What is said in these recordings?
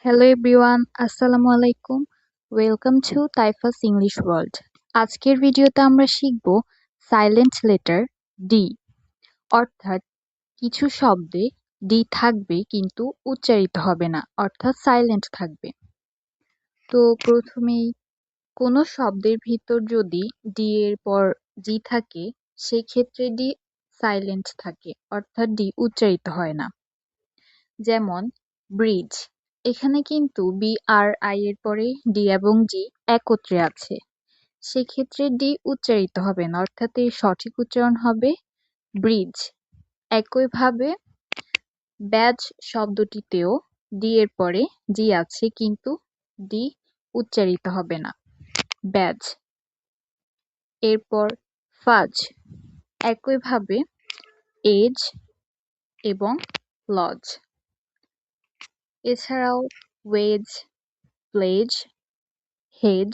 Hello everyone, আসসালামু আলাইকুম। Welcome to Taifa's English world. আজকের ভিডিওতে আমরা শিখব সাইলেন্ট লেটার ডি, অর্থাৎ কিছু শব্দে ডি থাকবে কিন্তু উচ্চারিত হবে না, অর্থাৎ সাইলেন্ট থাকবে। তো প্রথমেই কোনো শব্দের ভিতর যদি ডি এর পর জি থাকে, সেক্ষেত্রে ডি সাইলেন্ট থাকে, অর্থাৎ ডি উচ্চারিত হয় না। যেমন ব্রিজ, এখানে কিন্তু BRI এর পরে ডি এবং জি একত্রে আছে, সেক্ষেত্রে ডি উচ্চারিত হবে না, অর্থাৎ এর সঠিক উচ্চারণ হবে ব্রিজ। একইভাবে ব্যাজ শব্দটিতেও ডি এর পরে জি আছে, কিন্তু ডি উচ্চারিত হবে না, ব্যাজ। এরপর ফাজ, একইভাবে এজ এবং লজ। এছাড়াও ওয়েজ, প্লেজ, হেজ,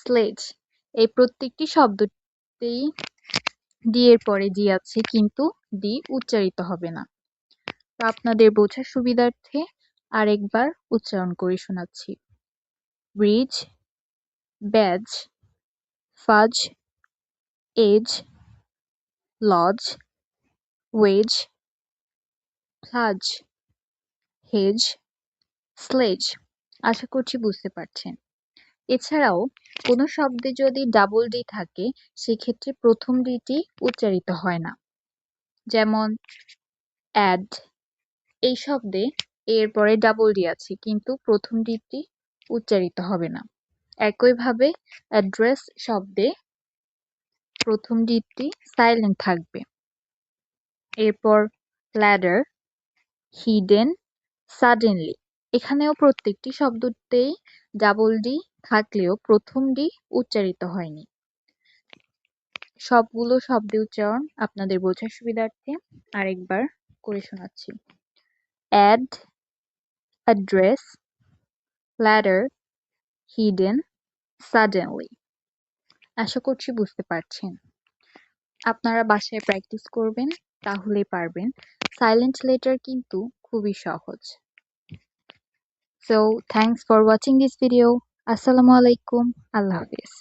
স্লেজ, এই প্রত্যেকটি শব্দতেই ডি এর পরে জি আছে, কিন্তু ডি উচ্চারিত হবে না। তো আপনাদের বোঝার সুবিধার্থে আরেকবার উচ্চারণ করে শোনাচ্ছি। Bridge, badge, fudge, edge, lodge, wedge, fledge, hedge, sledge. আশা করছি বুঝতে পারছেন। এছাড়াও কোনো শব্দে যদি ডাবল ডি থাকে, সেক্ষেত্রে প্রথম ডিটি উচ্চারিত হয় না। যেমন অ্যাড, এই শব্দে এর পরে ডাবল ডি আছে, কিন্তু প্রথম ডিটি উচ্চারিত হবে না। একইভাবে অ্যাড্রেস শব্দে প্রথম ডিটি সাইলেন্ট থাকবে। এরপর ল্যাডার, হিডেন, সাডেনলি, এখানেও প্রত্যেকটি শব্দতেই ডাবল ডি থাকলেও প্রথম ডি উচ্চারিত হয়নি। সবগুলো শব্দের উচ্চারণ আপনাদের বোঝার সুবিধার্থে আরেকবার করে শোনাচ্ছি। Add, address, ladder, hidden, suddenly. আশা করছি বুঝতে পারছেন। আপনারা বাসায় প্র্যাকটিস করবেন, তাহলেই পারবেন। সাইলেন্ট লেটার কিন্তু খুবই সহজ। So, thanks for watching this video. Assalamu alaikum. Allah Hafiz.